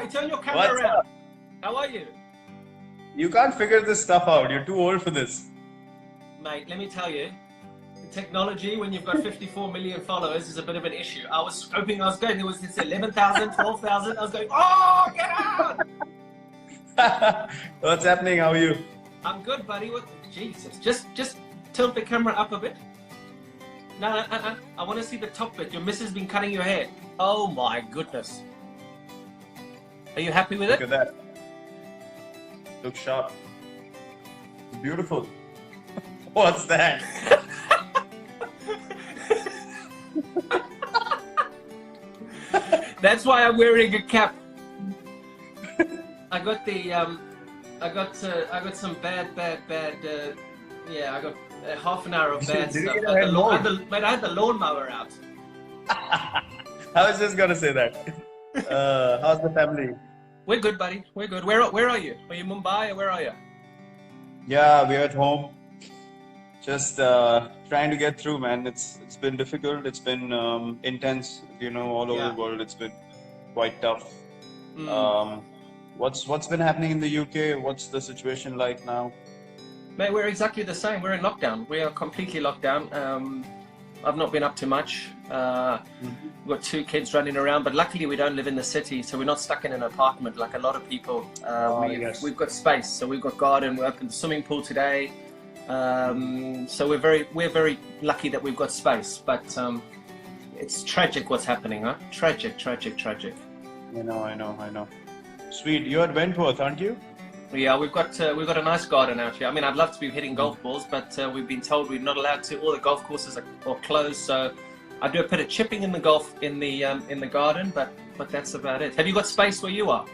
turn your camera What's around. up? How are you? You can't figure this stuff out. You're too old for this. Mate, let me tell you, technology, when you've got 54 million followers, is a bit of an issue. I was hoping I was going, there was this 11,000, 12,000. I was going, oh, get out! What's happening? How are you? I'm good, buddy. What? Jesus, just tilt the camera up a bit. No, I want to see the top bit. Your missus been cutting your hair. Oh my goodness. Are you happy with Look it? at that. Looks sharp. Beautiful. What's that? That's why I'm wearing a cap. I got some bad. Yeah, I got half an hour of bad Did you stuff. get a hair mowed? I had the lawnmower out. I was just gonna say that. How's the family? We're good, buddy. We're good. Where are you? Are you Mumbai or where are you? Yeah, we're at home. Just trying to get through, man. It's been difficult. It's been intense. You know, all over the world. It's been quite tough. What's been happening in the UK? What's the situation like now? Mate, we're exactly the same. We're in lockdown. We are completely locked down. I've not been up to much. We've got 2 kids running around, but luckily we don't live in the city, so we're not stuck in an apartment like a lot of people. Yes. We've got space, so we've got garden. We opened the swimming pool today, so we're very lucky that we've got space. But it's tragic what's happening, huh? Tragic. I know. Sweet. You're at Wentworth, aren't you? Yeah, we've got a nice garden out here. I mean, I'd love to be hitting golf balls, but we've been told we're not allowed to. All the golf courses are closed, so I do a bit of chipping in the garden, but that's about it. Have you got space where you are?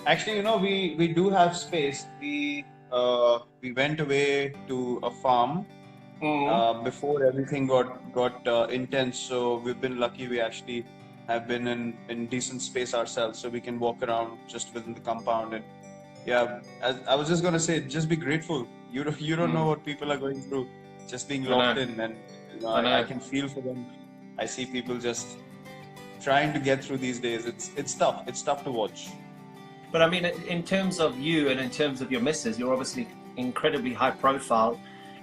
Actually, you know, we do have space. We went away to a farm before everything got intense. So we've been lucky. We actually have been in decent space ourselves, so we can walk around just within the compound. And yeah, as I was just gonna say, just be grateful. You don't know what people are going through, just being locked in, and you know, I can feel for them. I see people just trying to get through these days. It's tough. It's tough to watch. But I mean, in terms of you and in terms of your missus, you're obviously incredibly high profile,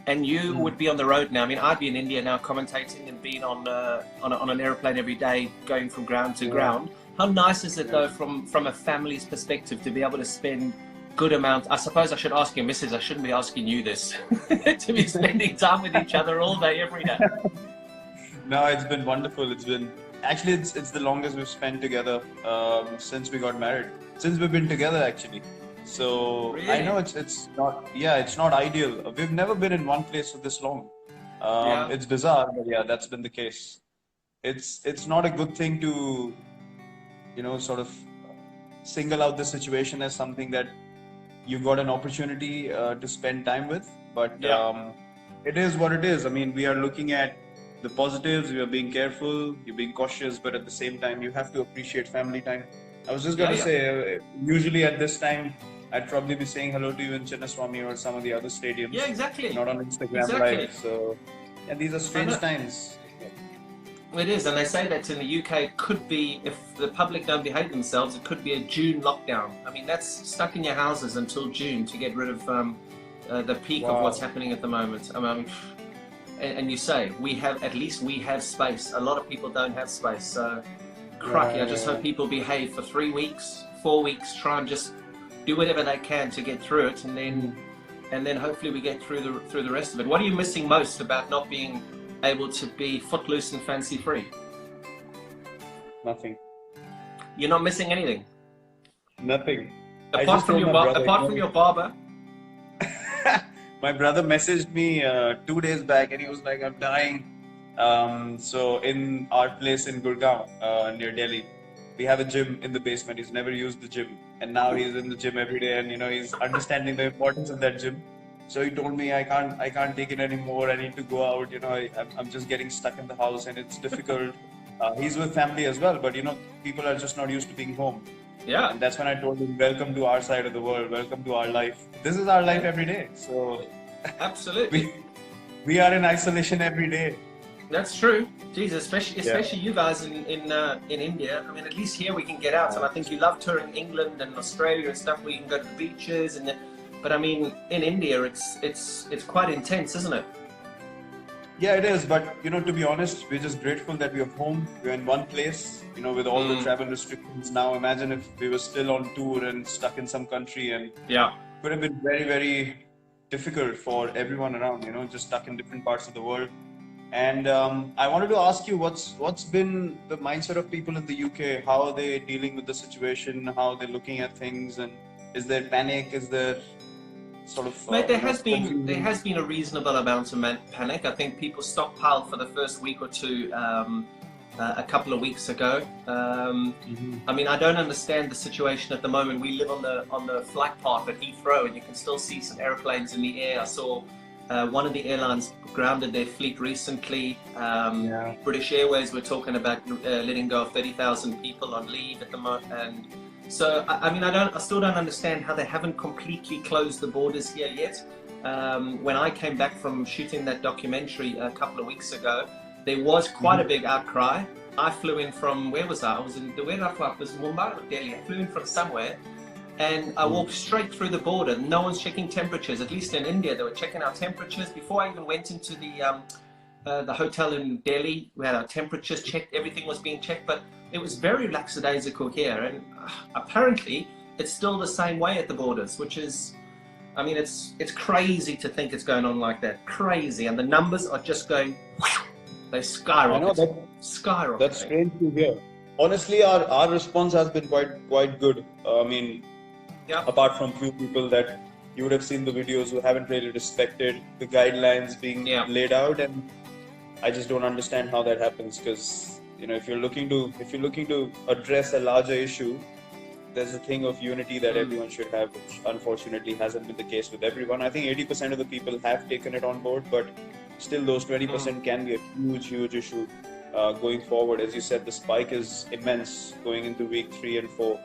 and you would be on the road now. I mean, I'd be in India now commentating and being on an airplane every day, going from ground to ground. How nice is it though, from a family's perspective, to be able to spend good amount? I suppose I should ask your missus. I shouldn't be asking you this. To be spending time with each other all day, every day. No, it's been wonderful. It's been actually it's the longest we've spent together since we got married. Since we've been together, actually. So really? I know it's not ideal. We've never been in one place for this long. It's bizarre, but yeah, that's been the case. It's not a good thing to, you know, sort of single out the situation as something that you've got an opportunity to spend time with. But it is what it is. I mean, we are looking at the positives. We are being careful. You're being cautious, but at the same time, you have to appreciate family time. I was just going to say, usually at this time, I'd probably be saying hello to you in Chinnaswamy or some of the other stadiums. Yeah, exactly. Not on Instagram Live. So, yeah, these are strange times. It is, and they say that in the UK it could be, if the public don't behave themselves, it could be a June lockdown. I mean, that's stuck in your houses until June to get rid of the peak of what's happening at the moment. I mean, and you say, at least we have space. A lot of people don't have space, so crikey, I just hope people behave for 3 weeks, 4 weeks, try and just do whatever they can to get through it, and then hopefully we get through the rest of it. What are you missing most about not being able to be footloose and fancy free? Nothing. You're not missing anything? Nothing. Apart from your barber? My brother messaged me 2 days back and he was like, I'm dying. So in our place in Gurgaon, near Delhi, we have a gym in the basement. He's never used the gym, and now he's in the gym every day, and you know, he's understanding the importance of that gym. So he told me, I can't take it anymore. I need to go out. You know, I'm just getting stuck in the house, and it's difficult. He's with family as well, but you know, people are just not used to being home. Yeah. And that's when I told him, welcome to our side of the world. Welcome to our life. This is our life every day. So absolutely. we are in isolation every day. That's true. Jeez, especially you guys in India. I mean, at least here we can get out, and I think you love touring England and Australia and stuff, where you can go to the beaches. But I mean, in India, it's quite intense, isn't it? Yeah, it is. But to be honest, we're just grateful that we're home. We're in one place. With all the travel restrictions now. Imagine if we were still on tour and stuck in some country, and could have been very, very difficult for everyone around. Just stuck in different parts of the world. And I wanted to ask you, what's been the mindset of people in the UK? How are they dealing with the situation? How are they looking at things? And is there panic? Is there sort of? Mate, there has been a reasonable amount of panic. I think people stockpiled for the first week or two a couple of weeks ago. I mean, I don't understand the situation at the moment. We live on the flight path at Heathrow, and you can still see some airplanes in the air. I saw one of the airlines grounded their fleet recently. British Airways were talking about letting go of 30,000 people on leave at the moment. And so, I mean, I still don't understand how they haven't completely closed the borders here yet. When I came back from shooting that documentary a couple of weeks ago, there was quite a big outcry. I flew in from, where was I? Where did I fly? It was Mumbai or Delhi. I flew in from somewhere. And I walked straight through the border. No one's checking temperatures. At least in India, they were checking our temperatures. Before I even went into the hotel in Delhi, we had our temperatures checked. Everything was being checked, but it was very lackadaisical here. And apparently, it's still the same way at the borders, which is, I mean, it's crazy to think it's going on like that. Crazy, and the numbers are just going. They skyrocket. I know skyrocket. That's strange to hear. Honestly, our response has been quite good. I mean. Apart from few people that you would have seen the videos who haven't really respected the guidelines being laid out, and I just don't understand how that happens, because if you're looking to address a larger issue, there's a thing of unity that everyone should have, which unfortunately hasn't been the case with everyone. I think 80% of the people have taken it on board, but still those 20% can be a huge issue going forward. As you said, the spike is immense going into week 3 and 4.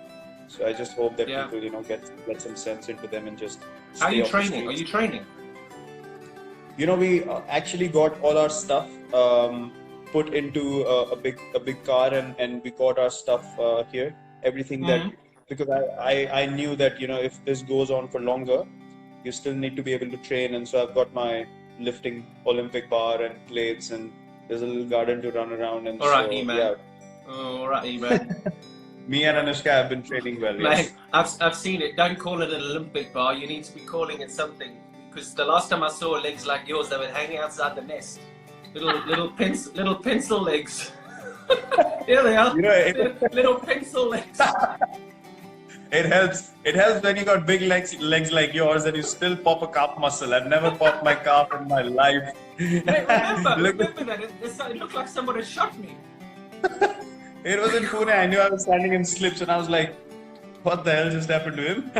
So I just hope that people, get some sense into them and just. Are you training? Are you training? We actually got all our stuff put into a big car, and we got our stuff here. Everything that, because I knew that if this goes on for longer, you still need to be able to train, and so I've got my lifting Olympic bar and plates, and there's a little garden to run around. And Alrighty, man. Alrighty, man. Me and Anushka have been training well. Mate, I've seen it. Don't call it an Olympic bar. You need to be calling it something. Because the last time I saw legs like yours, they were hanging outside the nest. Little pencil legs. Here they are. Little pencil legs. It helps. It helps when you got big legs like yours, and you still pop a calf muscle. I've never popped my calf in my life. Hey, remember that? It looked like someone had shot me. It was in Pune. I knew I was standing in slips, and I was like, "What the hell just happened to him?"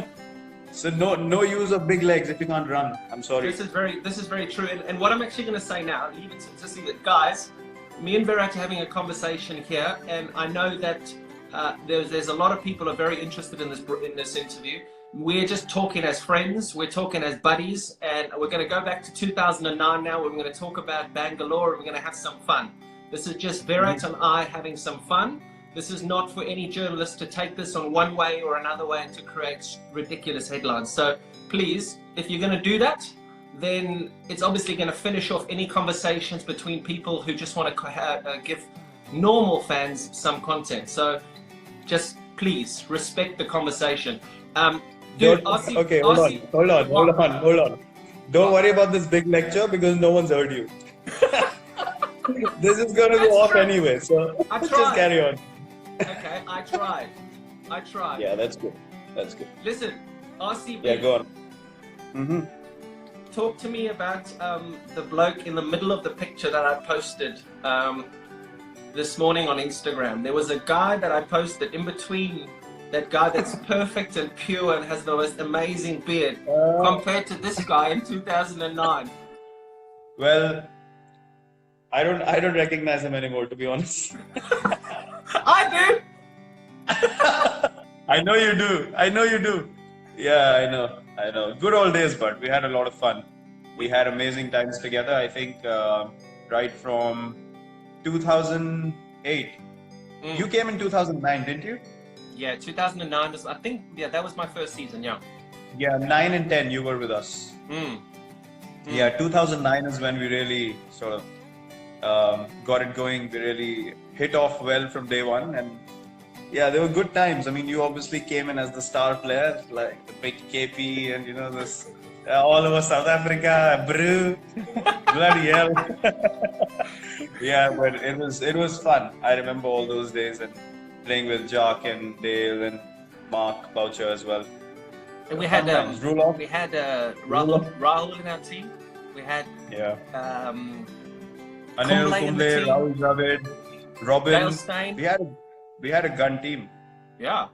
So no use of big legs if you can't run. I'm sorry. This is very true. And what I'm actually going to say now, even to see that, guys, me and Virat are having a conversation here, and I know that there's a lot of people are very interested in this interview. We're just talking as friends. We're talking as buddies, and we're going to go back to 2009 now. We're going to talk about Bangalore, and we're going to have some fun. This is just Virat and I having some fun. This is not for any journalist to take this on one way or another way and to create ridiculous headlines. So please, if you're going to do that, then it's obviously going to finish off any conversations between people who just want to give normal fans some content. So just please respect the conversation. Dude, okay, hold on. Don't worry about this big lecture, because no one's heard you. This is going to go off anyway, so just carry on. Okay, I tried. Yeah, that's good. Listen, RCB. Yeah, go on. Talk to me about the bloke in the middle of the picture that I posted this morning on Instagram. There was a guy that I posted in between, that guy that's perfect and pure and has the most amazing beard, compared to this guy in 2009. Well, I don't recognize him anymore, to be honest. I do. I know you do. Yeah, I know. Good old days, but we had a lot of fun. We had amazing times together. I think right from 2008. You came in 2009, didn't you? Yeah, 2009 was, I think, yeah, that was my first season, yeah. Yeah, 9 and 10 you were with us. Yeah, 2009 is when we really sort of got it going. We really hit off well from day one, and yeah, they were good times. I mean, you obviously came in as the star player, like the big KP, and you know this all over South Africa, brew, bloody hell. Yeah, but it was fun. I remember all those days and playing with Jock and Dale and Mark Boucher as well. And we had Rahul Rahul in our team. We had Anil Kumble, Rahul Dravid, Robin. Dale Steyn. We had a gun team. Yeah.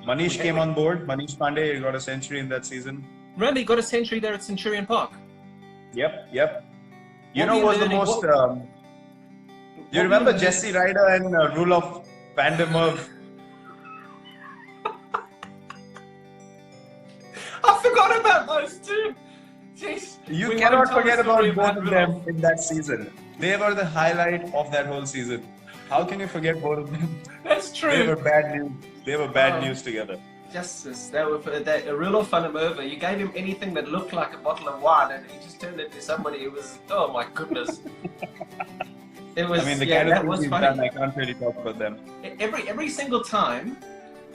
Manish came on board. Manish Pandey got a century in that season. Remember, he got a century there at Centurion Park. Yep. You know what was the most... you remember Jesse Ryder and Rule of Vandermeer? I forgot about those two. Jeez. You cannot forget about both of them in that season. They were the highlight of that whole season. How can you forget both of them? That's true. They were bad news. They were bad news together. Justice. They were a real fun him over. You gave him anything that looked like a bottle of wine, and he just turned it into somebody who was. Oh my goodness. It was. I mean, the yeah, kind that of was things funny. done, I can't really talk about them. Every single time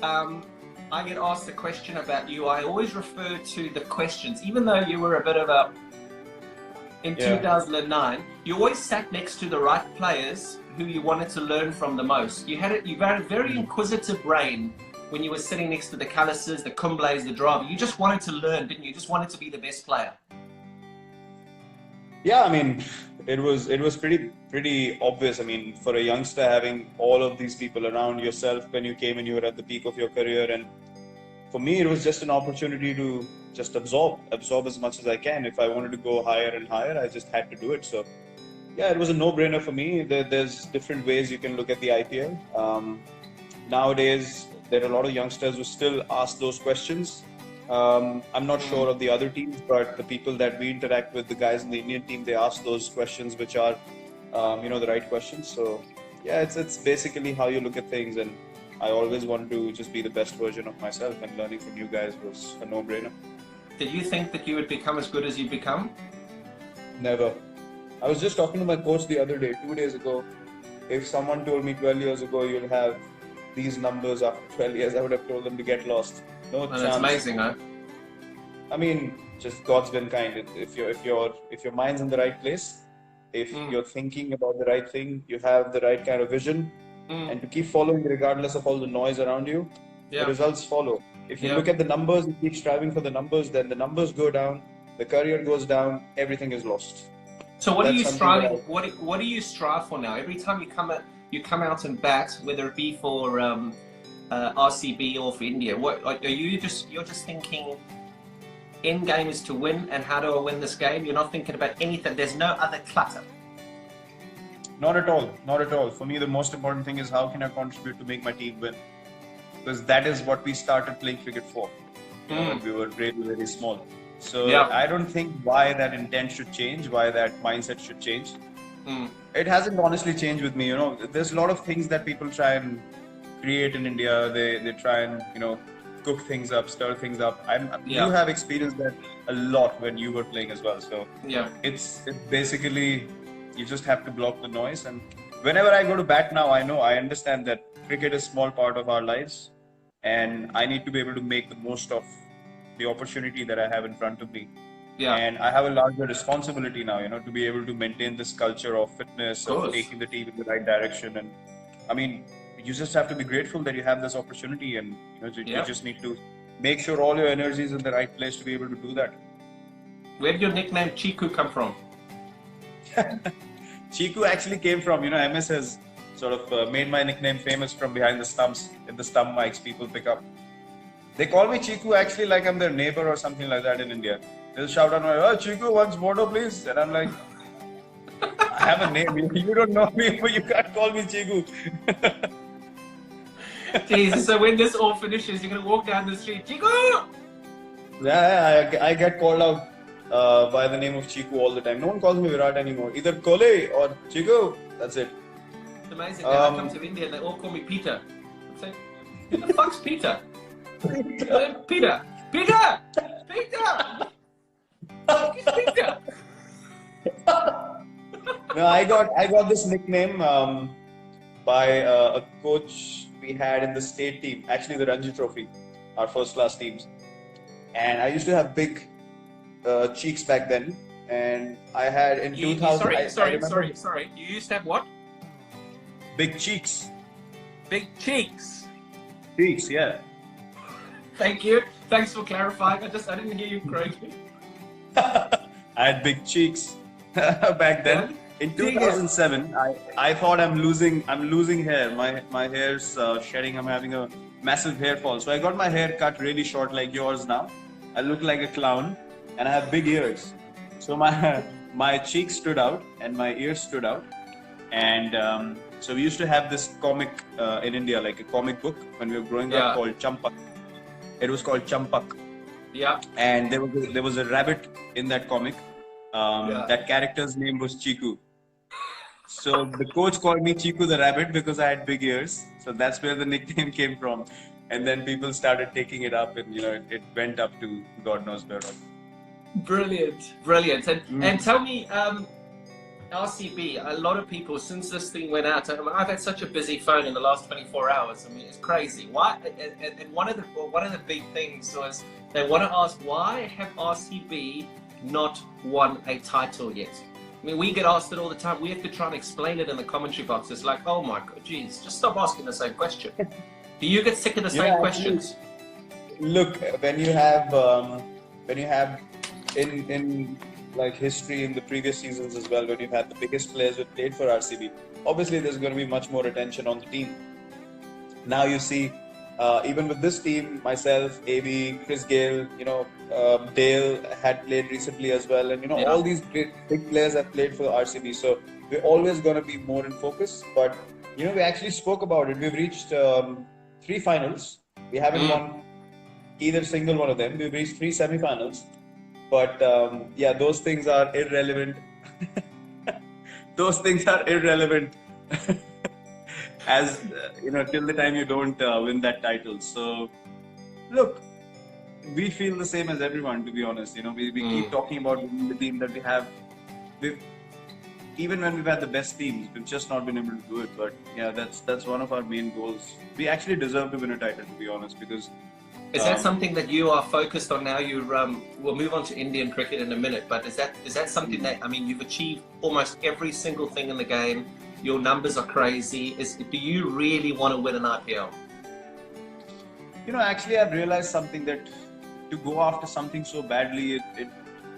I get asked a question about you, I always refer to the questions, even though you were a bit of a. In 2009, you always sat next to the right players who you wanted to learn from the most. You had a very inquisitive brain when you were sitting next to the Callises, the Kumbles, the Dravid. You just wanted to learn, didn't you? You just wanted to be the best player. Yeah, I mean, it was pretty obvious. I mean, for a youngster, having all of these people around yourself when you came in, you were at the peak of your career, and for me, it was just an opportunity to just absorb as much as I can. If I wanted to go higher and higher, I just had to do it. So, yeah, it was a no-brainer for me. There's different ways you can look at the IPL. Nowadays, there are a lot of youngsters who still ask those questions. I'm not sure of the other teams, but the people that we interact with, the guys in the Indian team, they ask those questions, which are, the right questions. So, yeah, it's basically how you look at things, and I always wanted to just be the best version of myself, and learning from you guys was a no-brainer. Did you think that you would become as good as you've become? Never. I was just talking to my coach the other day, 2 days ago. If someone told me 12 years ago you'll have these numbers after 12 years, I would have told them to get lost. No chance. That's amazing, huh? I mean, just God's been kind. If your mind's in the right place, if you're thinking about the right thing, you have the right kind of vision, and to keep following regardless of all the noise around you, the results follow. If you look at the numbers, you keep striving for the numbers, then the numbers go down, the career goes down, everything is lost. So what are you striving? What do you strive for now? Every time you come out and bat, whether it be for RCB or for India, what are you're just thinking? End game is to win, and how do I win this game? You're not thinking about anything. There's no other clutter. Not at all. Not at all. For me, the most important thing is how can I contribute to make my team win? Because that is what we started playing cricket for. When we were really, very small. So I don't think why that intent should change, why that mindset should change. It hasn't honestly changed with me. There's a lot of things that people try and create in India. They try and cook things up, stir things up. You have experienced that a lot when you were playing as well. So it's basically you just have to block the noise. And whenever I go to bat now, I understand that cricket is a small part of our lives, and I need to be able to make the most of the opportunity that I have in front of me. And I have a larger responsibility now, to be able to maintain this culture of fitness, of taking the team in the right direction. And I mean, you just have to be grateful that you have this opportunity, and you just need to make sure all your energy is in the right place to be able to do that. Where did your nickname Chiku come from? Chiku actually came from, MS has sort of made my nickname famous from behind the stumps. In the stump mics people pick up. They call me Chiku actually like I'm their neighbor or something like that in India. They'll shout out, "Oh, Chiku, once photo please." And I'm like, I have a name. You don't know me, but you can't call me Chiku. Jesus, so when this all finishes, you're going to walk down the street, Chiku! Yeah, I get called out by the name of Chiku all the time. No one calls me Virat anymore. Either Kohli or Chiku. That's it. It's amazing that I come to India and they all call me Peter. I'm saying, who the fuck's Peter? Peter! Peter! Peter! Fuck is Peter? No, I got this nickname by a coach we had in the state team, actually the Ranji Trophy, our first class teams. And I used to have big cheeks back then. And I had in 2000. Sorry. You used to have what? Big cheeks. Big cheeks. Cheeks, yeah. Thank you. Thanks for clarifying. I didn't hear you correctly. I had big cheeks back then. Yeah. In 2007, I thought I'm losing hair. My hair's shedding. I'm having a massive hair fall. So I got my hair cut really short, like yours now. I look like a clown, and I have big ears. So my cheeks stood out and my ears stood out. And so we used to have this comic in India, like a comic book when we were growing up, called Champak. It was called Champak. Yeah. And there was a rabbit in that comic. That character's name was Chiku. So the coach called me Chiku the rabbit because I had big ears. So that's where the nickname came from. And then people started taking it up, and it went up to God knows where. Brilliant. And tell me, RCB, a lot of people, since this thing went out, I've had such a busy phone in the last 24 hours. I mean, it's crazy. Why? And one of the big things was they want to ask, why have RCB not won a title yet? I mean, we get asked it all the time. We have to try and explain it in the commentary box. It's like, oh my God, geez, just stop asking the same question. Do you get sick of the same questions? Look, when you have in like history in the previous seasons as well, when you've had the biggest players who played for RCB, obviously there's going to be much more attention on the team. Now you see, even with this team, myself, AB, Chris Gale, Dale had played recently as well, and all these great big players have played for the RCB. So we're always going to be more in focus. But we actually spoke about it. We've reached 3 finals. We haven't won either single one of them. We've reached 3 semi-finals. But those things are irrelevant. Those things are irrelevant as till the time you don't win that title. So look, we feel the same as everyone, to be honest. We keep talking about the team that we have. Even when we've had the best teams, we've just not been able to do it. But yeah, that's one of our main goals. We actually deserve to win a title, to be honest, because is that something that you are focused on now? We'll move on to Indian cricket in a minute, but is that something that, I mean, you've achieved almost every single thing in the game. Your numbers are crazy. Do you really want to win an IPL? Actually, I've realized something, that to go after something so badly,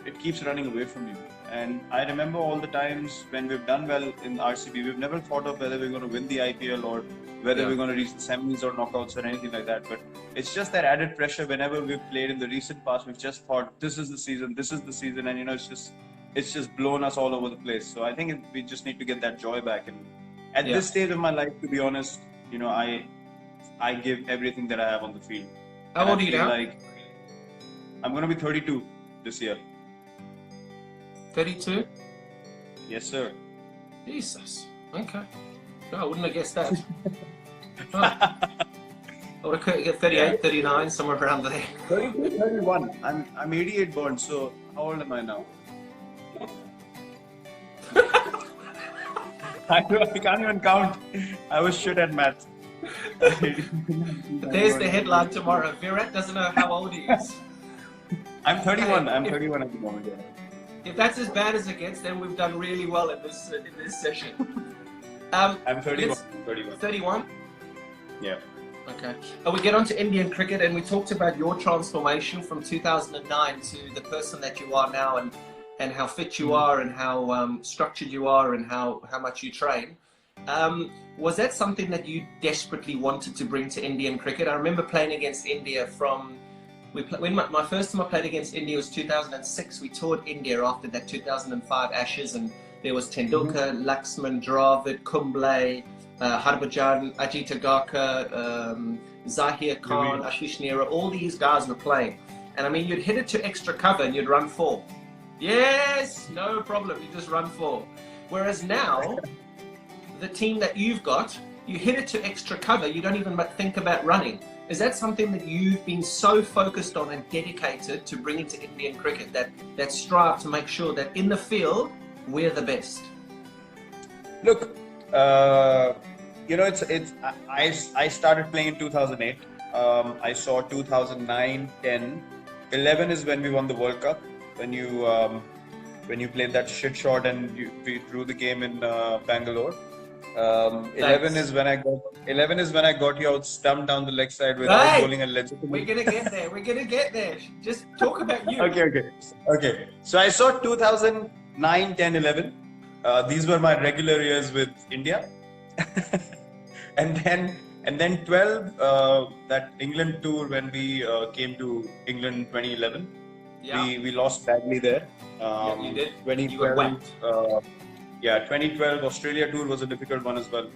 it keeps running away from you. And I remember all the times when we've done well in RCB, we've never thought of whether we're going to win the IPL or whether we're going to reach the semis or knockouts or anything like that. But it's just that added pressure whenever we've played in the recent past. We've just thought, this is the season, and it's just blown us all over the place. So I think we just need to get that joy back. And at this stage of my life, to be honest, I give everything that I have on the field. How old are you now? I'm going to be 32 this year. 32? Yes, sir. Jesus. Okay. No, I wouldn't have guessed that. I would have get 38, 39, somewhere around there. 32, 31. I'm 88 born, so how old am I now? I can't even count. I was shit at math. There's the headline tomorrow. Virat doesn't know how old he is. I'm 31. I'm 31 at the moment. Yeah. If that's as bad as it gets, then we've done really well in this session. I'm 31. 31? Yeah. Okay. We get on to Indian cricket, and we talked about your transformation from 2009 to the person that you are now, and how fit you are, and how structured you are, and how much you train. Was that something that you desperately wanted to bring to Indian cricket? I remember playing against India when my first time I played against India was 2006. We toured India after that 2005 Ashes, and there was Tendulkar, Laxman, Dravid, Kumble, Harbhajan, Ajit Agarkar, Zahir Khan, Ashish Nehra. All these guys were playing, and I mean, you'd hit it to extra cover and you'd run 4. Yes, no problem. You just run 4. Whereas now, the team that you've got, you hit it to extra cover, you don't even think about running. Is that something that you've been so focused on and dedicated to bringing to Indian cricket, that strive to make sure that in the field, we're the best? Look, you know, I started playing in 2008. I saw 2009, 10, 11 is when we won the World Cup. When you played that shit shot and we drew the game in Bangalore. 11 is when I got you out stumped down the leg side without bowling a legitimate. We're gonna get there. We're gonna get there. Just talk about you. Okay. So I saw 2009, 10, 11. These were my regular years with India. and then 12, that England tour when we came to England 2011. Yeah. We lost badly there. Yeah, you did. 2012, 2012 Australia tour was a difficult one as well.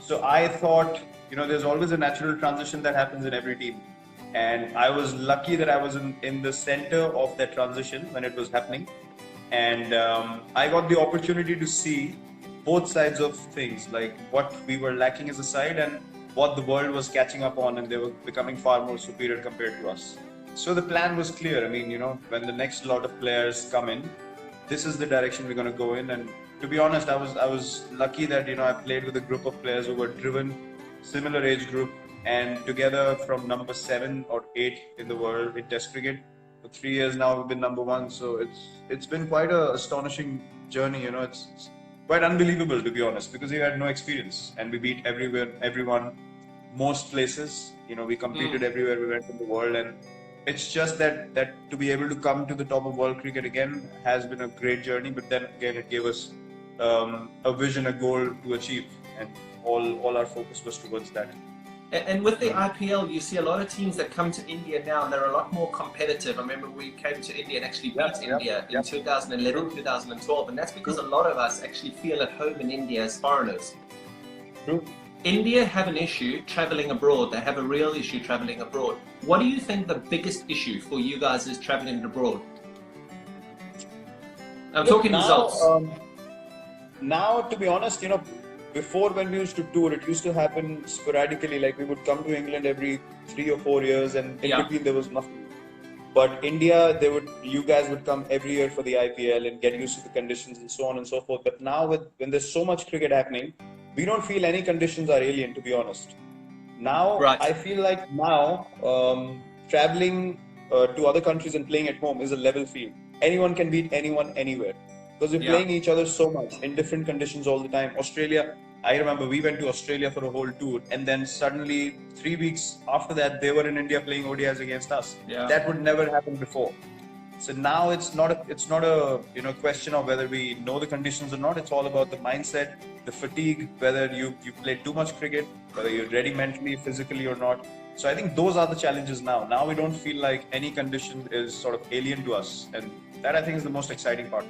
So I thought, you know, there's always a natural transition that happens in every team. And I was lucky that I was in the center of that transition when it was happening. And I got the opportunity to see both sides of things, like what we were lacking as a side and what the world was catching up on, and they were becoming far more superior compared to us. So the plan was clear. I mean, you know, when the next lot of players come in, this is the direction we're going to go in. And to be honest, I was lucky that, you know, I played with a group of players who were driven, similar age group, and together from number 7 or 8 in the world in Test cricket. For 3 years now, we've been number 1. So it's been quite an astonishing journey. You know, it's quite unbelievable, to be honest, because we had no experience and we beat everyone, most places. You know, we competed everywhere we went in the world, and it's just that to be able to come to the top of world cricket again has been a great journey. But then again, it gave us a vision, a goal to achieve, and all our focus was towards that. And with the IPL, you see a lot of teams that come to India now, and they're a lot more competitive. I remember we came to India and actually beat India in 2011, 2012, and that's because a lot of us actually feel at home in India as foreigners. True. India have an issue traveling abroad. They have a real issue traveling abroad. What do you think the biggest issue for you guys is traveling abroad? I'm talking results. Now, to be honest, you know, before when we used to tour, it used to happen sporadically. Like we would come to England every 3 or 4 years, and in between there was nothing. But India, you guys would come every year for the IPL and get used to the conditions and so on and so forth. But now, when there's so much cricket happening, we don't feel any conditions are alien, to be honest. Now, I feel like now traveling to other countries and playing at home is a level field. Anyone can beat anyone anywhere. Because we're playing each other so much in different conditions all the time. Australia, I remember we went to Australia for a whole tour, and then suddenly 3 weeks after that, they were in India playing ODIs against us. Yeah. That would never happen before. So now it's not a question of whether we know the conditions or not. It's all about the mindset, the fatigue, whether you play too much cricket, whether you're ready mentally, physically or not. So I think those are the challenges now. Now we don't feel like any condition is sort of alien to us, and that I think is the most exciting part.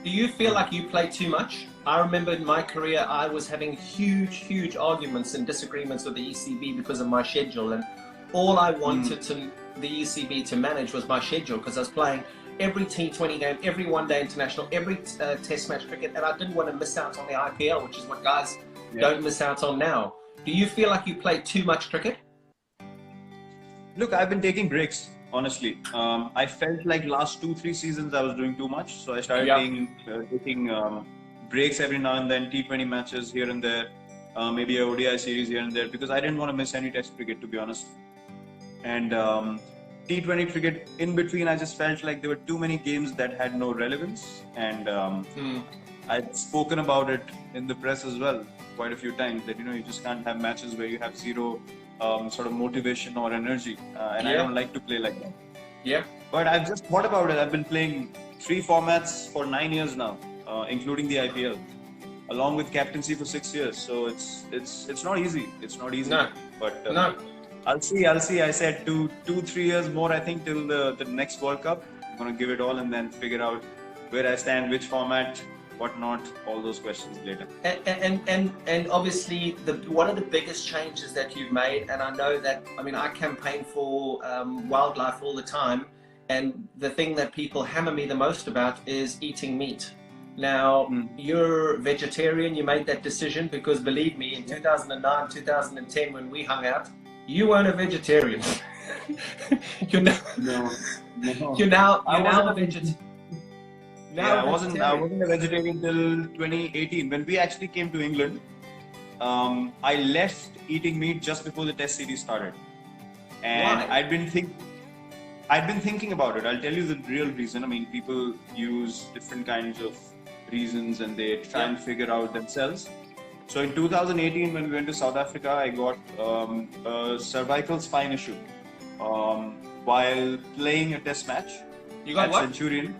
Do you feel like you play too much? I remember in my career, I was having huge arguments and disagreements with the ECB because of my schedule, and all I wanted the ECB to manage was my schedule, because I was playing every T20 game, every one-day international, every test match cricket, and I didn't want to miss out on the IPL, which is what guys don't miss out on now. Do you feel like you play too much cricket? Look, I've been taking breaks. Honestly, I felt like last 2-3 seasons I was doing too much, so I started taking breaks every now and then, T20 matches here and there, maybe a ODI series here and there, because I didn't want to miss any Test cricket, to be honest. And T20 cricket in between, I just felt like there were too many games that had no relevance, and I'd spoken about it in the press as well quite a few times, that you just can't have matches where you have zero sort of motivation or energy, and I don't like to play like that. Yeah. But I've just thought about it. I've been playing 3 formats for 9 years now, including the IPL, along with captaincy for 6 years. So it's not easy. It's not easy. No. But I'll see. I said 2-3 years more, I think, till the next World Cup. I'm gonna give it all and then figure out where I stand, which format, what not, all those questions later. And obviously one of the biggest changes that you've made, and I know that, I mean, I campaign for wildlife all the time, and the thing that people hammer me the most about is eating meat. Now, Mm. you're vegetarian, you made that decision because believe me, in 2009, 2010, when we hung out, you weren't a vegetarian. you're now, No, no. you're now a vegetarian. I wasn't a vegetarian till 2018 when we actually came to England. I left eating meat just before the Test series started, and Why? I'd been thinking about it. I'll tell you the real reason. I mean, people use different kinds of reasons and they try and figure out themselves. So in 2018, when we went to South Africa, I got a cervical spine issue while playing a Test match. You got at what? Centurion.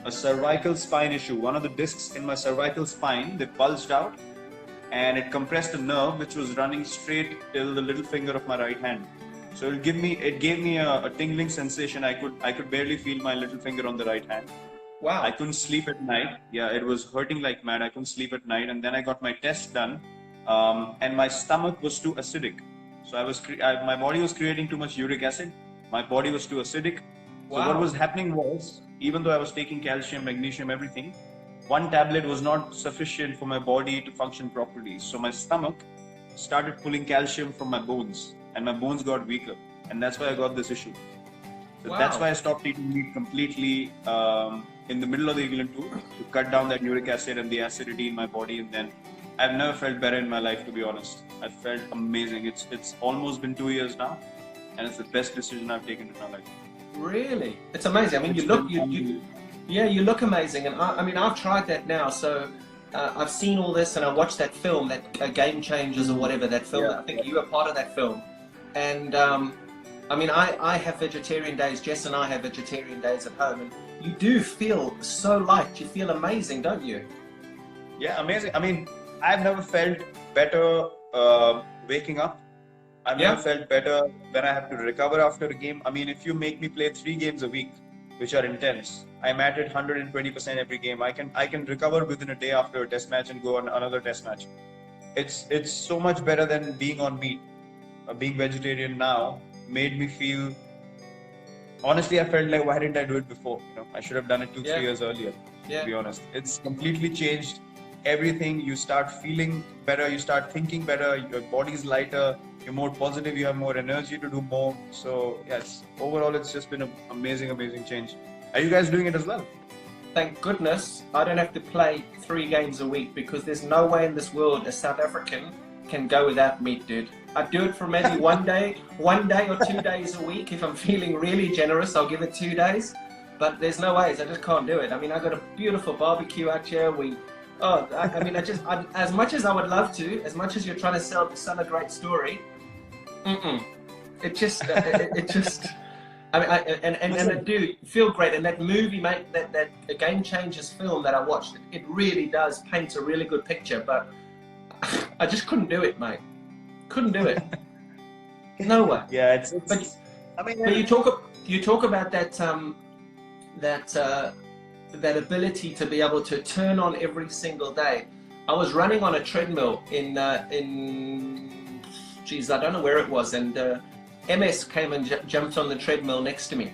A cervical spine issue. One of the discs in my cervical spine, they bulged out, and it compressed a nerve which was running straight till the little finger of my right hand. So it gave me a tingling sensation. I could barely feel my little finger on the right hand. Wow. I couldn't sleep at night. Yeah, it was hurting like mad. I couldn't sleep at night, and then I got my test done, and my stomach was too acidic. So my body was creating too much uric acid. My body was too acidic. So what was happening was, even though I was taking calcium, magnesium, everything, one tablet was not sufficient for my body to function properly. So my stomach started pulling calcium from my bones, and my bones got weaker, and that's why I got this issue. So that's why I stopped eating meat completely in the middle of the England tour to cut down that uric acid and the acidity in my body. And then I've never felt better in my life, to be honest. I felt amazing. It's almost been 2 years now, and it's the best decision I've taken in my life. Really? It's amazing. I mean, you look amazing, and I mean, I've tried that now. So I've seen all this, and I watched that film, that Game Changers or whatever, that film. I think you were part of that film. And I mean, I have vegetarian days. Jess and I have vegetarian days at home, and you do feel so light. You feel amazing, don't you? Yeah, amazing. I mean, I've never felt better waking up. I've never felt better when I have to recover after a game. I mean, if you make me play 3 games a week, which are intense, I'm at it 120% every game. I can recover within a day after a test match and go on another test match. It's so much better than being on meat. Being vegetarian now made me feel. Honestly, I felt like, why didn't I do it before? You know, I should have done it 2-3 years earlier. To be honest, it's completely changed everything. You start feeling better. You start thinking better. Your body's lighter. You're more positive. You have more energy to do more. So yes, overall, it's just been an amazing, amazing change. Are you guys doing it as well? Thank goodness I don't have to play 3 games a week, because there's no way in this world a South African can go without meat, dude. I do it for maybe one day or 2 days a week. If I'm feeling really generous, I'll give it 2 days. But there's no ways. I just can't do it. I mean, I got a beautiful barbecue out here. I mean, as much as I would love to, as much as you're trying to sell a great story, it just, I mean, and I do feel great. And that movie, mate, that Game Changers film that I watched, it really does paint a really good picture. But I just couldn't do it, mate. Couldn't do it. No way. Yeah, but you talk about that ability to be able to turn on every single day. I was running on a treadmill in geez, I don't know where it was, and MS came and jumped on the treadmill next to me.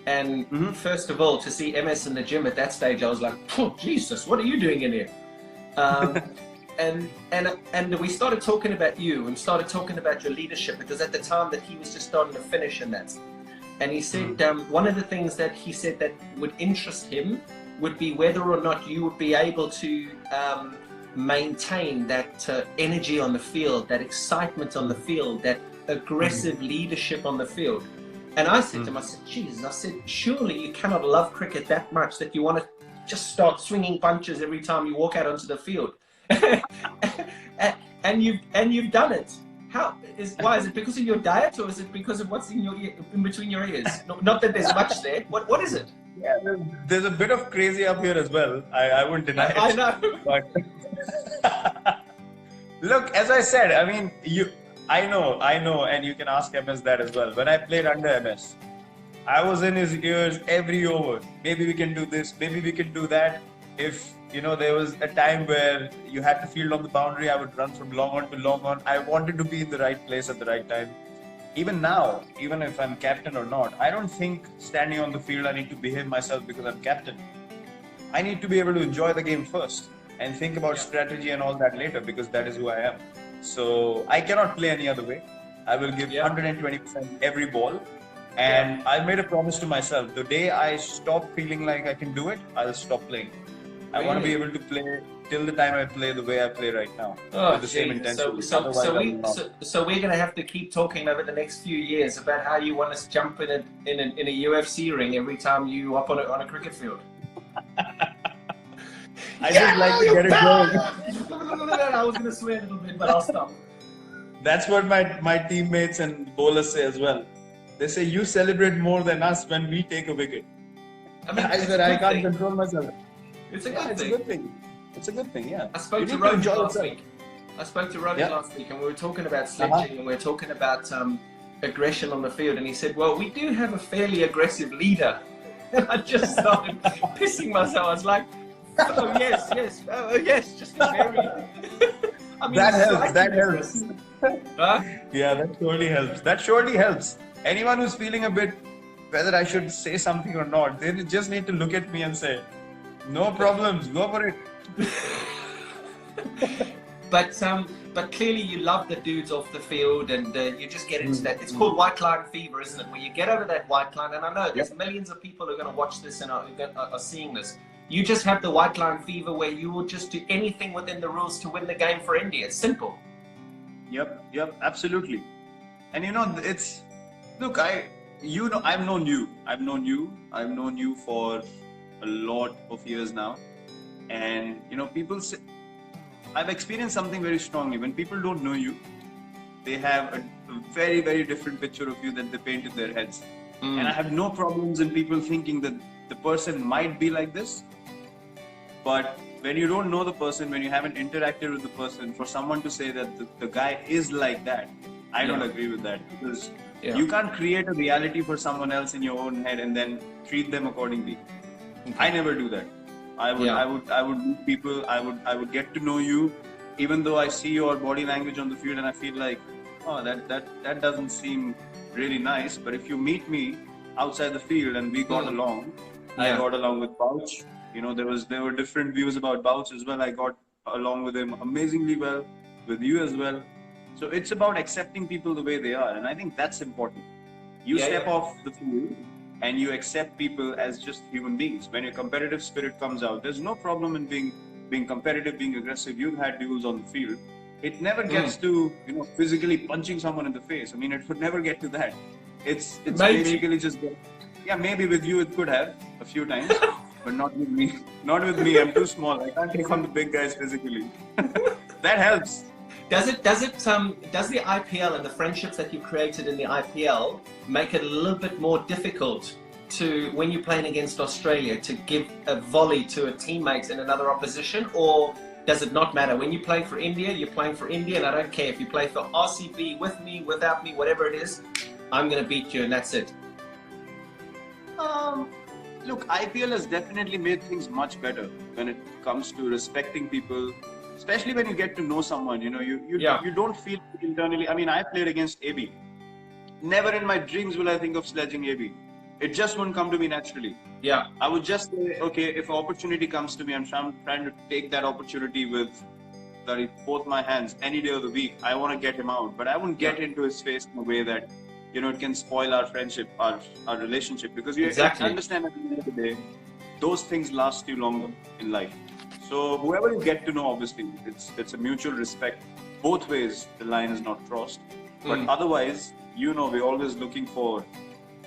And first of all, to see MS in the gym at that stage, I was like, oh, Jesus, what are you doing in here? And we started talking about you and started talking about your leadership, because at the time that he was just starting to finish in that. And he said one of the things that he said that would interest him would be whether or not you would be able to maintain that energy on the field, that excitement on the field, that aggressive leadership on the field. And I said to him, I said, Jesus, I said, surely you cannot love cricket that much that you want to just start swinging punches every time you walk out onto the field. and you've done it. Why is it because of your diet, or is it because of what's in between your ears? Not that there's much there. What is it? Yeah, there's a bit of crazy up here as well. I wouldn't deny it. I know. But look, as I said, I mean, I know, and you can ask MS that as well. When I played under MS, I was in his ears every over. Maybe we can do this. Maybe we can do that. If there was a time where you had to field on the boundary, I would run from long on to long on. I wanted to be in the right place at the right time. Even now, even if I'm captain or not, I don't think standing on the field I need to behave myself because I'm captain. I need to be able to enjoy the game first and think about strategy and all that later, because that is who I am. So I cannot play any other way. I will give 120% every ball. And I made a promise to myself, the day I stop feeling like I can do it, I'll stop playing. I want to be able to play till the time I play the way I play right now, with the same intensity. So we're going to have to keep talking over the next few years about how you want us to jump in a UFC ring every time you up on a cricket field. I just like to get it going. I was going to swear a little bit, but I'll stop. That's what my teammates and bowlers say as well. They say, you celebrate more than us when we take a wicket. I mean, I said, I can't control myself. It's a good thing. It's a good thing, yeah. I spoke to Robbie last week. And we were talking about sledging and we were talking about aggression on the field, and he said, well, we do have a fairly aggressive leader. And I just started pissing myself. I was like, oh yes, just very... I mean, that helps. Huh? Yeah, that surely helps. Anyone who's feeling a bit, whether I should say something or not, they just need to look at me and say, no problems, go for it. But clearly you love the dudes off the field, and you just get into that. It's called white line fever, isn't it? Where you get over that white line, and I know there's millions of people who are going to watch this and are seeing this. You just have the white line fever where you will just do anything within the rules to win the game for India. It's simple. Yep, absolutely. And look, I've known you for a lot of years now. And, people say, I've experienced something very strongly. When people don't know you, they have a very, very different picture of you that they paint in their heads. And I have no problems in people thinking that the person might be like this. But when you don't know the person, when you haven't interacted with the person, for someone to say that the guy is like that, I don't agree with that. Because you can't create a reality for someone else in your own head and then treat them accordingly. I never do that. I would meet people. I would get to know you, even though I see your body language on the field and I feel like, oh, that doesn't seem really nice. But if you meet me outside the field and we got along, I got along with Bouch. There were different views about Bouch as well. I got along with him amazingly well, with you as well. So it's about accepting people the way they are, and I think that's important. You step off the field and you accept people as just human beings. When your competitive spirit comes out, there's no problem in being competitive, being aggressive. You've had duels on the field. It never gets to physically punching someone in the face. I mean, it would never get to that. It's basically just maybe with you it could have a few times, but not with me. Not with me. I'm too small. I can't take on the big guys physically. That helps. Does the IPL and the friendships that you created in the IPL make it a little bit more difficult to, when you're playing against Australia, to give a volley to a teammate in another opposition, or does it not matter? When you play for India, you're playing for India, and I don't care if you play for RCB, with me, without me, whatever it is, I'm going to beat you, and that's it. Look, IPL has definitely made things much better when it comes to respecting people. Especially when you get to know someone, you don't feel internally. I mean, I played against AB. Never in my dreams will I think of sledging AB. It just won't come to me naturally. Yeah. I would just say, okay, if an opportunity comes to me, I'm trying to take that opportunity with both my hands any day of the week. I want to get him out, but I won't get into his face in a way that, it can spoil our friendship, our relationship. Because you understand at the end of the day, those things last you longer in life. So whoever you get to know, obviously, it's a mutual respect. Both ways, the line is not crossed. But otherwise, we're always looking for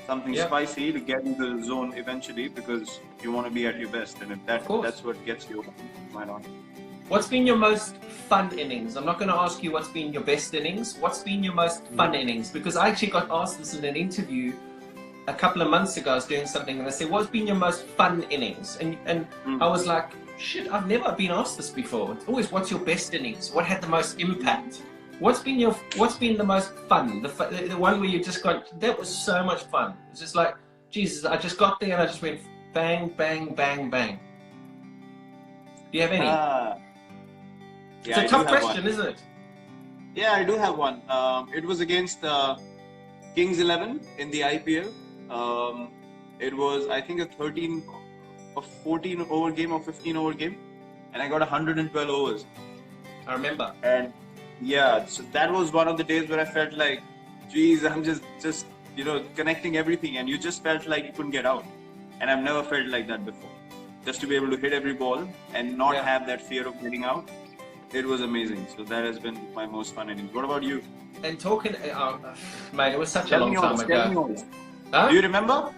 something spicy to get into the zone eventually, because you want to be at your best. And if that's what gets you, why not? What's been your most fun innings? I'm not going to ask you what's been your best innings. What's been your most fun innings? Because I actually got asked this in an interview a couple of months ago. I was doing something and I said, what's been your most fun innings? And I was like, shit, I've never been asked this before. It's always, what's your best innings? What had the most impact? What's been the most fun? The one where you just got, that was so much fun. It's just like, Jesus, I just got there and I just went bang, bang, bang, bang. Do you have any? It's a tough question, isn't it? Yeah, I do have one. It was against Kings 11 in the IPL. It was, I think, a 13 a 14 over game or 15 over game, and I got 112 overs. I remember. And yeah, so that was one of the days where I felt like, geez, I'm just connecting everything, and you just felt like you couldn't get out. And I've never felt like that before. Just to be able to hit every ball and not have that fear of getting out, it was amazing. So that has been my most fun innings. What about you? And talking, mate, it was such a long time ago. Huh? Do you remember?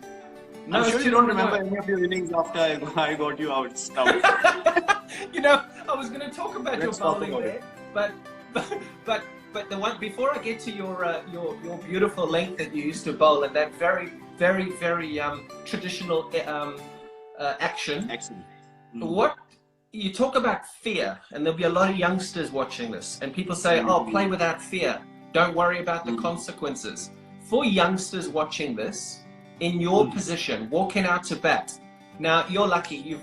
No, I'm sure you don't remember any of your innings after I got you out. I was going to talk about your bowling there, but the one before I get to your beautiful length that you used to bowl and that very traditional action. Excellent. What you talk about fear, and there'll be a lot of youngsters watching this, and people say, "Oh, play without fear. Don't worry about the consequences." For youngsters watching this, in your position, walking out to bat, now you're lucky.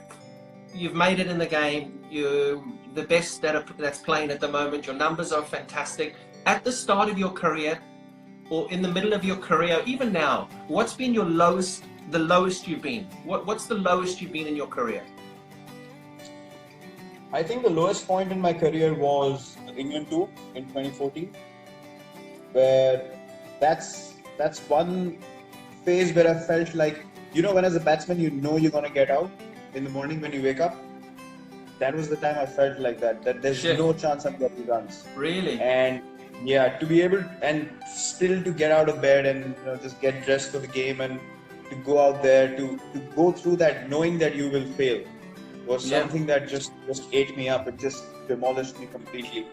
You've made it in the game. You're the best that's playing at the moment. Your numbers are fantastic. At the start of your career, or in the middle of your career, even now, what's been your lowest? The lowest you've been? What's the lowest you've been in your career? I think the lowest point in my career was England tour in 2014, where that's one phase where I felt like, when as a batsman, you're going to get out in the morning when you wake up. That was the time I felt like that there's no chance I'm getting runs. Really? And yeah, to be able and still to get out of bed and just get dressed for the game and to go out there to go through that knowing that you will fail was something that just ate me up. It just demolished me completely.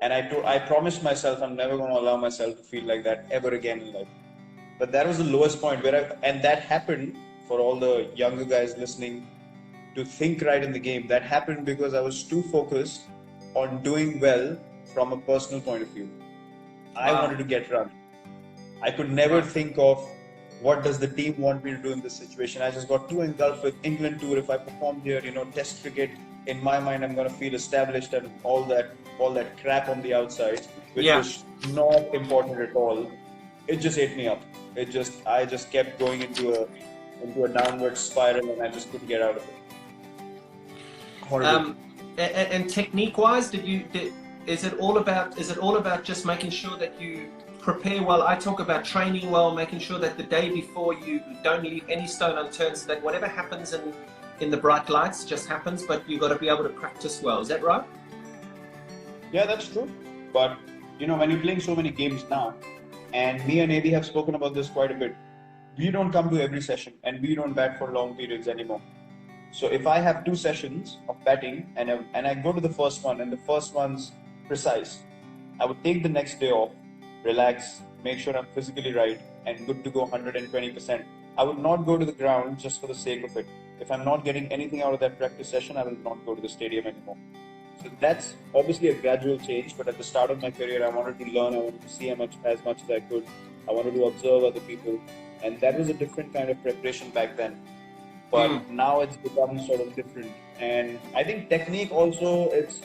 And I promised myself I'm never going to allow myself to feel like that ever again in life. But that was the lowest point and that happened for all the younger guys listening to think right in the game. That happened because I was too focused on doing well from a personal point of view. I wanted to get run. I could never think of what does the team want me to do in this situation. I just got too engulfed with England tour. If I perform here, Test cricket, in my mind, I'm going to feel established and all that crap on the outside, which was not important at all. It just ate me up. I just kept going into a downward spiral, and I just couldn't get out of it. Horrible. And technique-wise, is it all about just making sure that you prepare well? I talk about training well, making sure that the day before you don't leave any stone unturned, so that whatever happens in the bright lights just happens, but you've got to be able to practice well. Is that right? Yeah, that's true. But when you're playing so many games now, and me and AB have spoken about this quite a bit, we don't come to every session and we don't bat for long periods anymore. So if I have 2 sessions of batting and I go to the first one and the first one's precise, I would take the next day off, relax, make sure I'm physically right and good to go 120%. I would not go to the ground just for the sake of it. If I'm not getting anything out of that practice session, I will not go to the stadium anymore. So that's obviously a gradual change, but at the start of my career, I wanted to learn, I wanted to see as much as I could. I wanted to observe other people, and that was a different kind of preparation back then. But now it's become sort of different. And I think technique also, it's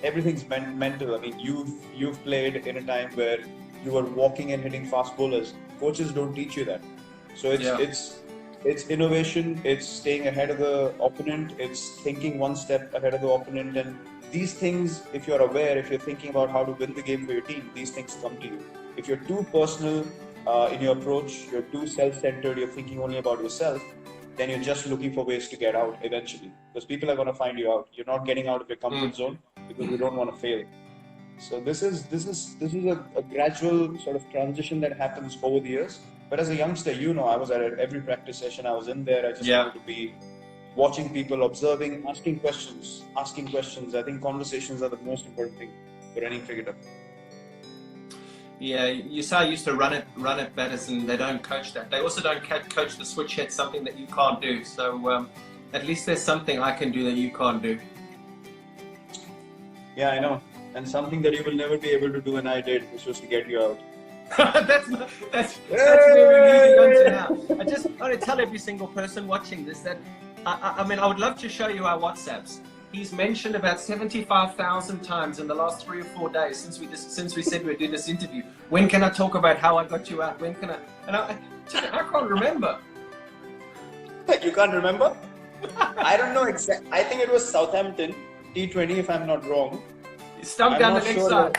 everything's mental. I mean, you've played in a time where you were walking and hitting fast bowlers. Coaches don't teach you that. So it's innovation, it's staying ahead of the opponent, it's thinking one step ahead of the opponent, and these things, if you're aware, if you're thinking about how to win the game for your team, these things come to you. If you're too personal in your approach, you're too self-centered, you're thinking only about yourself, then you're just looking for ways to get out eventually, because people are going to find you out. You're not getting out of your comfort zone because you don't want to fail. So this is a gradual sort of transition that happens over the years. But as a youngster, I was at every practice session. I was in there. I just wanted to be watching people, observing, asking questions. I think conversations are the most important thing for any cricketer. Yeah, you say I used to run at batters, and they don't coach that. They also don't coach the switch hit, something that you can't do. So at least there's something I can do that you can't do. Yeah, I know. And something that you will never be able to do, and I did, which was to get you out. that's where we're moving on to now. I just want to tell every single person watching this that I mean, I would love to show you our WhatsApps. He's mentioned about 75,000 times in the last 3 or 4 days since we said we'd do this interview. When can I talk about how I got you out? When can I? And I can't remember. You can't remember? I don't know exactly. I think it was Southampton T20, if I'm not wrong. Stumped down the next side.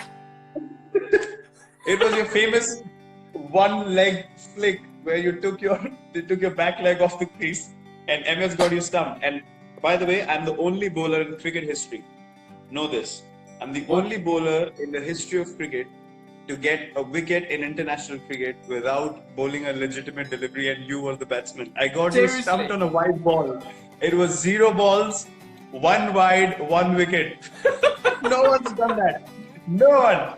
It was your famous one-leg flick where you took your back leg off the crease and MS got you stumped. And by the way, I'm the only bowler in cricket history. Know this. I'm the only bowler in the history of cricket to get a wicket in international cricket without bowling a legitimate delivery, and you were the batsman. I got you stumped on a wide ball. It was 0 balls, 1 wide, 1 wicket. No one's done that. No one.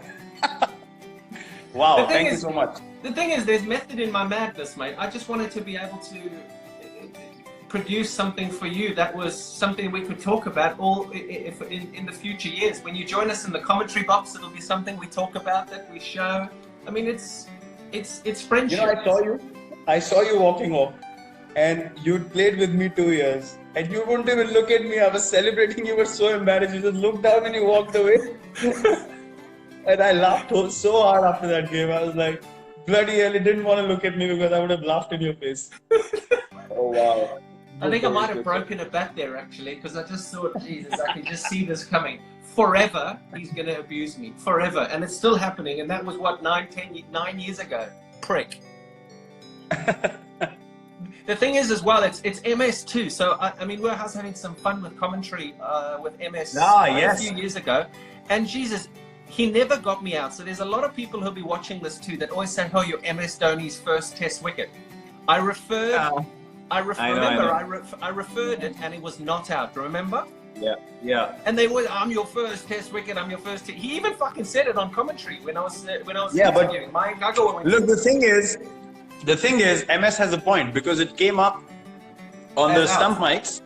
Wow, thank you so much. The thing is, there's method in my madness, mate. I just wanted to be able to produce something for you that was something we could talk about in the future years. When you join us in the commentary box, it'll be something we talk about, that we show. I mean, it's friendship. You know, I saw you walking off, and you'd played with me 2 years, and you wouldn't even look at me. I was celebrating. You were so embarrassed. You just looked down and you walked away. And I laughed so hard after that game. I was like, bloody hell, he didn't want to look at me because I would have laughed in your face. Oh, wow. I think I might have broken a bat there, actually, because I just thought, Jesus, I can just see this coming. Forever, he's going to abuse me. Forever. And it's still happening. And that was, what, 9 years ago? Prick. The thing is, as well, it's MS too. So, I mean, I was having some fun with commentary with MS a few years ago. And, Jesus, he never got me out. So there's a lot of people who'll be watching this too that always say, oh, you're MS Dhoni's first test wicket. I referred it and it was not out. Remember? Yeah. And they were, I'm your first test wicket. I'm your first. He even fucking said it on commentary when I was interviewing. Look, the thing is, MS has a point because it came up on the stump mics,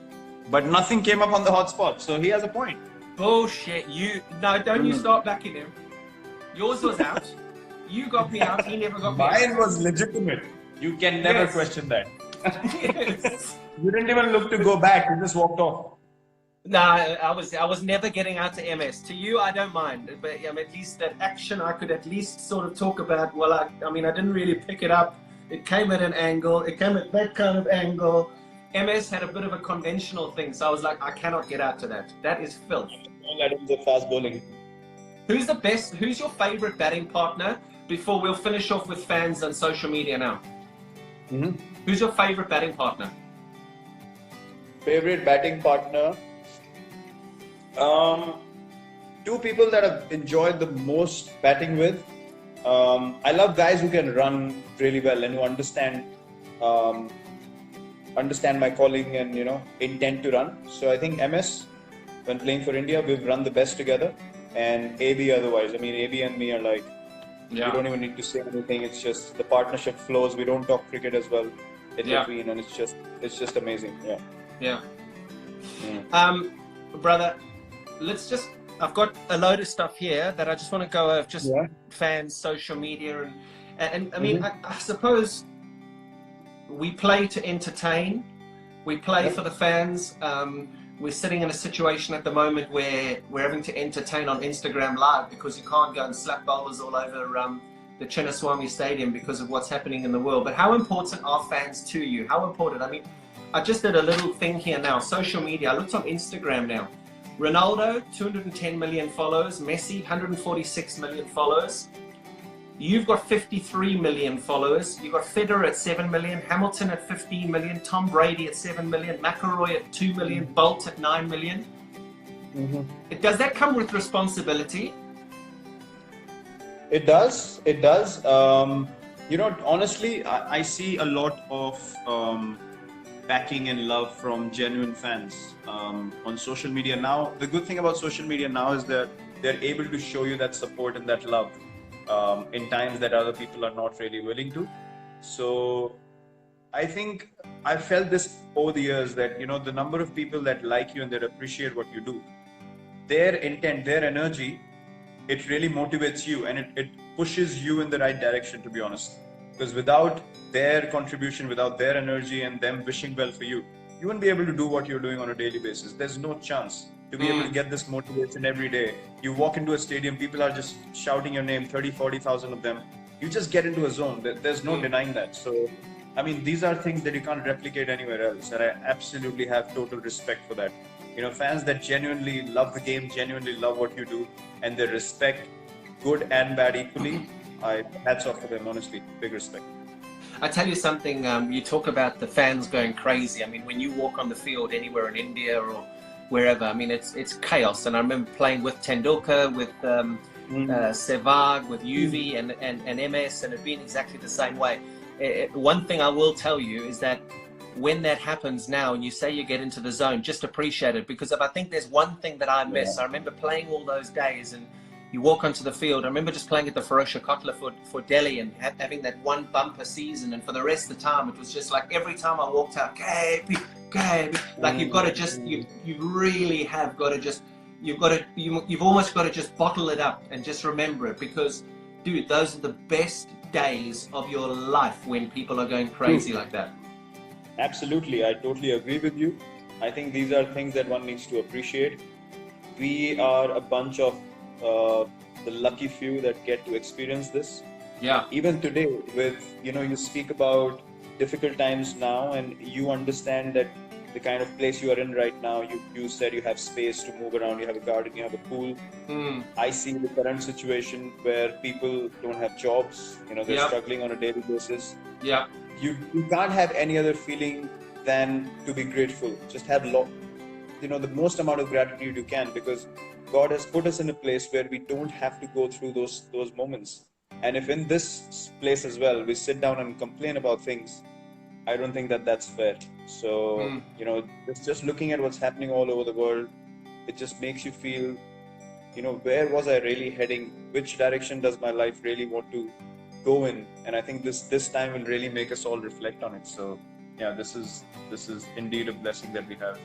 but nothing came up on the hotspot. So he has a point. Bullshit. Don't you start backing him. Yours was out. You got me out. He never got me out. Mine was legitimate. You can never question that. Yes. You didn't even look to go back. You just walked off. No, I was never getting out to MS. To you, I don't mind. But at least that action, I could at least sort of talk about. Well, I mean, I didn't really pick it up. It came at an angle. It came at that kind of angle. MS had a bit of a conventional thing, so I was like, I cannot get out to that. That is filth. All items of fast bowling. Who's the best? Who's your favorite batting partner? Before we'll finish off with fans on social media now. Who's your favorite batting partner? Favorite batting partner? Two people that I've enjoyed the most batting with. I love guys who can run really well and who understand my calling and intent to run. So I think MS, when playing for India, we've run the best together, and AB otherwise. I mean, AB and me are like, we don't even need to say anything. It's just the partnership flows. We don't talk cricket as well in between, and it's just amazing. Yeah. Brother, I've got a load of stuff here that I just want to go over, just fans, social media, and I mean, I suppose we play to entertain. We play for the fans. We're sitting in a situation at the moment where we're having to entertain on Instagram Live because you can't go and slap bowlers all over the Chinnaswamy Stadium because of what's happening in the world. But how important are fans to you? How important? I mean, I just did a little thing here now. Social media. I looked on Instagram now. Ronaldo, 210 million followers. Messi, 146 million followers. You've got 53 million followers. You've got Federer at 7 million, Hamilton at 15 million, Tom Brady at 7 million, McIlroy at 2 million, Bolt at 9 million. Does that come with responsibility? It does. Honestly, I see a lot of backing and love from genuine fans on social media now. The good thing about social media now is that they're able to show you that support and that love in times that other people are not really willing to. So I think I felt this over the years that, the number of people that like you and that appreciate what you do, their intent, their energy, it really motivates you and it pushes you in the right direction, to be honest. Because without their contribution, without their energy and them wishing well for you, you wouldn't be able to do what you're doing on a daily basis. There's no chance to be able to get this motivation every day. You walk into a stadium, people are just shouting your name, 30, 40,000 of them. You just get into a zone. There's no denying that. So I mean, these are things that you can't replicate anywhere else, and I absolutely have total respect for that. You know, fans that genuinely love the game, genuinely love what you do, and they respect good and bad equally. Hats off to them, honestly. Big respect. I tell you something, you talk about the fans going crazy. I mean, when you walk on the field anywhere in India or wherever, I mean, it's chaos. And I remember playing with Tendulkar, with Sehwag, with Yuvi and MS, and it being exactly the same way. One thing I will tell you is that when that happens now and you say you get into the zone, just appreciate it, because if I think there's one thing that I miss, I remember playing all those days and you walk onto the field. I remember just playing at the Ferocia Kotler for Delhi and having that one bumper season, and for the rest of the time it was just like every time I walked out, KP, like you've got to just, you really have got to just, you've almost got to just bottle it up and just remember it, because dude, those are the best days of your life when people are going crazy like that. Absolutely, I totally agree with you. I think these are things that one needs to appreciate. We are a bunch of the lucky few that get to experience this. Yeah. Even today, with, you know, you speak about difficult times now, and you understand that the kind of place you are in right now, you said you have space to move around, you have a garden, you have a pool. I see the current situation where people don't have jobs, you know, they're struggling on a daily basis. Yeah. You can't have any other feeling than to be grateful. Just have the most amount of gratitude you can, because God has put us in a place where we don't have to go through those moments. And if in this place as well we sit down and complain about things, I don't think that that's fair. So you know, just looking at what's happening all over the world, it just makes you feel, you know, where was I really heading? Which direction does my life really want to go in? And I think this time will really make us all reflect on it. So yeah, this is indeed a blessing that we have.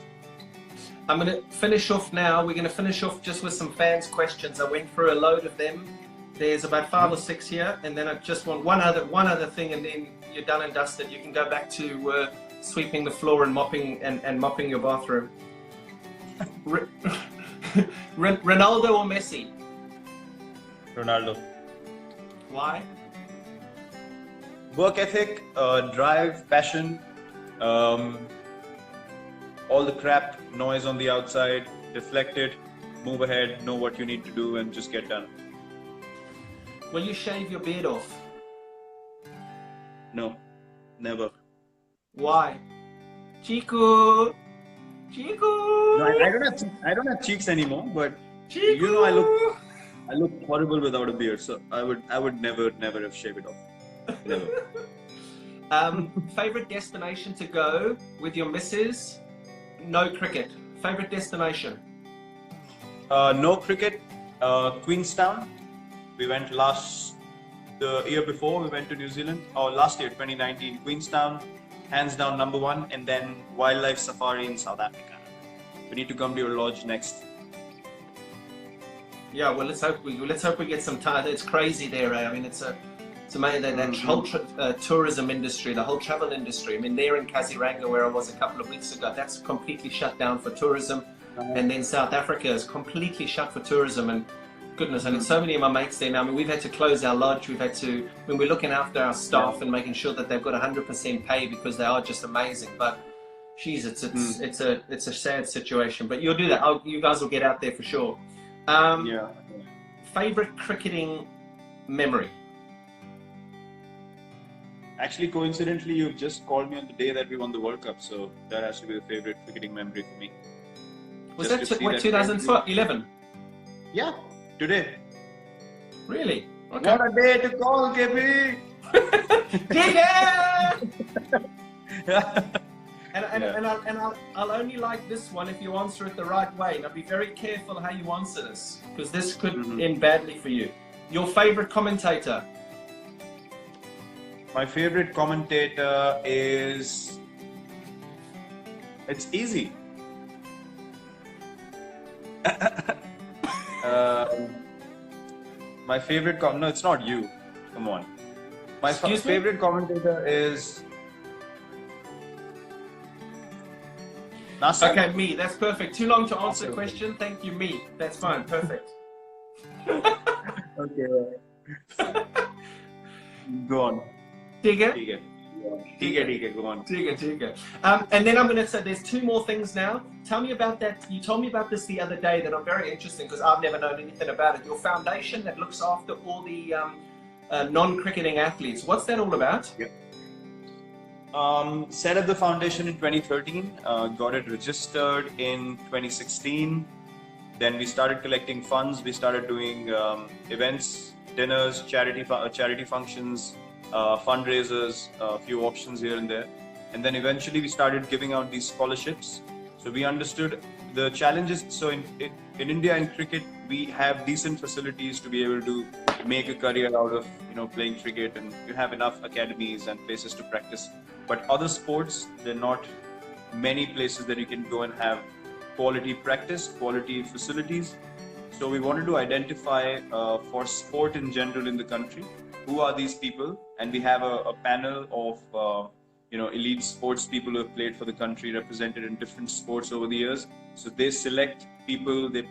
I'm going to finish off now. We're going to finish off just with some fans' questions. I went through a load of them. There's about 5 or 6 here, and then I just want one other thing, and then you're done and dusted. You can go back to sweeping the floor and mopping mopping your bathroom. Ronaldo or Messi? Ronaldo. Why? Work ethic, drive, passion, all the crap, noise on the outside, deflect it, move ahead, know what you need to do, and just get done. Will you shave your beard off? No, never. Why? Chico! No, I don't have cheeks anymore, but Chico! You know, I look horrible without a beard, so I would never have shaved it off. Never. Favorite destination to go with your missus? No cricket. Favorite destination? No cricket. Queenstown. We went the year before we went to New Zealand. Last year, 2019. Queenstown, hands down #1, and then wildlife safari in South Africa. We need to come to your lodge next. Yeah, well, let's hope we get some time. It's crazy there. I mean, it's amazing, that whole tourism industry, the whole travel industry. I mean, there in Kaziranga, where I was a couple of weeks ago, that's completely shut down for tourism. And then South Africa is completely shut for tourism. And goodness, and so many of my mates there now. I mean, we've had to close our lodge. We've had to, when we're looking after our staff and making sure that they've got 100% pay, because they are just amazing. But geez, it's a sad situation. But you'll do that. You guys will get out there for sure. Favorite cricketing memory? Actually, coincidentally, you've just called me on the day that we won the World Cup, so that has to be the favorite cricketing memory for me. Was that 2011? Yeah, today. Really? Okay. What a day to call, KP! And I'll only like this one if you answer it the right way. Now be very careful how you answer this, because this could end badly for you. Your favorite commentator? My favorite commentator is... It's easy. My favorite... No, it's not you. Come on. My favorite commentator is... Nasser. Okay, me. That's perfect. Too long to answer the question. Thank you, me. That's fine. Perfect. Okay. Go on. ठीक है ठीक है, go on. Tiga. And then I'm going to say there's two more things now. Tell me about that. You told me about this the other day that I'm very interested because I've never known anything about it. Your foundation that looks after all the non-cricketing athletes. What's that all about? Yeah. Set up the foundation in 2013, got it registered in 2016. Then we started collecting funds. We started doing events, dinners, charity functions, fundraisers, a few options here and there. And then eventually we started giving out these scholarships. So we understood the challenges. So in India in cricket, we have decent facilities to be able to make a career out of playing cricket, and you have enough academies and places to practice. But other sports, there are not many places that you can go and have quality practice, quality facilities. So we wanted to identify for sport in general in the country, who are these people? And we have a panel of elite sports people who have played for the country, represented in different sports over the years. So they select people, they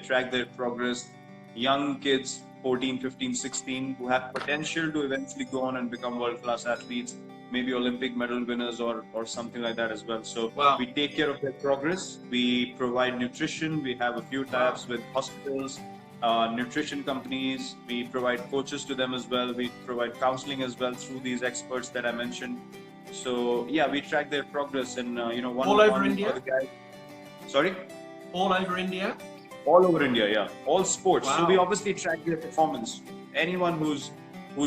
track their progress, young kids, 14, 15, 16, who have potential to eventually go on and become world-class athletes, maybe Olympic medal winners or something like that as well. So we take care of their progress. We provide nutrition. We have a few tie-ups with hospitals, nutrition companies. We provide coaches to them as well. We provide counseling as well through these experts that I mentioned. So yeah, we track their progress, and all over India. Sorry. All over India. All over India, yeah. All sports. Wow. So we obviously track their performance. Anyone who's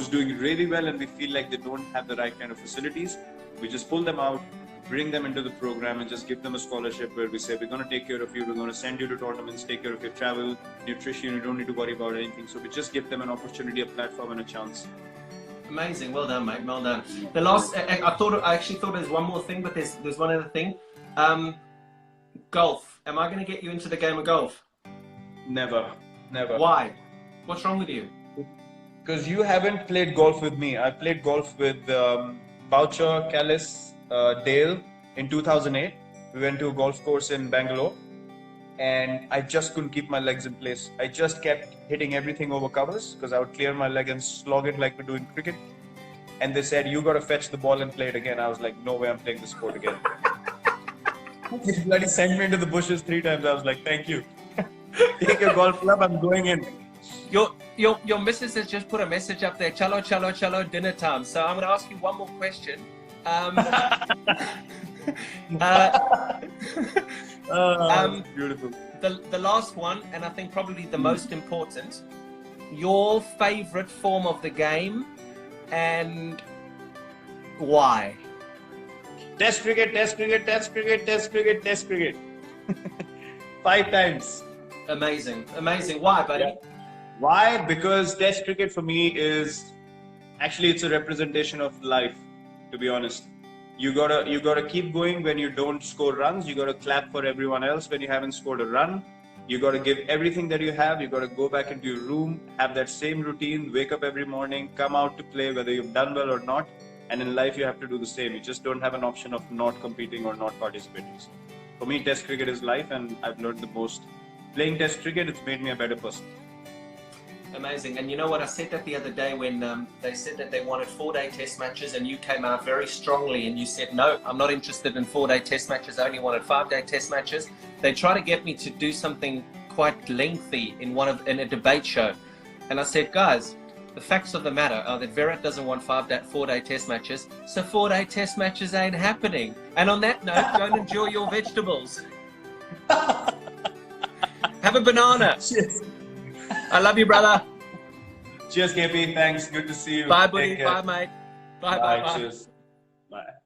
doing really well and we feel like they don't have the right kind of facilities, we just pull them out, bring them into the program, and just give them a scholarship where we say, we're going to take care of you, we're going to send you to tournaments, take care of your travel, nutrition, you don't need to worry about anything. So we just give them an opportunity, a platform, and a chance. Amazing, well done, mate. Well done. The last, I actually thought there's one more thing, but there's one other thing. Golf. Am I going to get you into the game of golf? Never. Why? What's wrong with you? Because you haven't played golf with me. I played golf with Boucher, Callis, Dale in 2008. We went to a golf course in Bangalore, and I just couldn't keep my legs in place. I just kept hitting everything over covers because I would clear my leg and slog it like we do in cricket. And they said, you got to fetch the ball and play it again. I was like, no way, I'm playing this sport again. They bloody sent me into the bushes 3 times. I was like, thank you. Take your golf club, I'm going in. Your missus has just put a message up there, chalo, dinner time. So I'm going to ask you one more question. Beautiful. The last one, and I think probably the most important, your favorite form of the game and why? Test cricket. 5 times. Amazing. Why, buddy? Yeah. Why? Because Test cricket for me is actually, it's a representation of life. To be honest, you gotta keep going when you don't score runs. You gotta clap for everyone else when you haven't scored a run. You gotta give everything that you have. You gotta go back into your room, have that same routine, wake up every morning, come out to play whether you've done well or not. And in life, you have to do the same. You just don't have an option of not competing or not participating. So for me, Test cricket is life, and I've learned the most. Playing Test cricket, it's made me a better person. Amazing. And you know what? I said that the other day when they said that they wanted 4-day Test matches, and you came out very strongly and you said, no, I'm not interested in 4-day Test matches. I only wanted 5-day Test matches. They try to get me to do something quite lengthy in a debate show. And I said, guys, the facts of the matter are that Virat doesn't want 4-day Test matches, so 4-day Test matches ain't happening. And on that note, go and enjoy your vegetables. Have a banana. Cheers. I love you, brother. Cheers, KP. Thanks. Good to see you. Bye, buddy. Bye, mate. Bye. Cheers. Bye.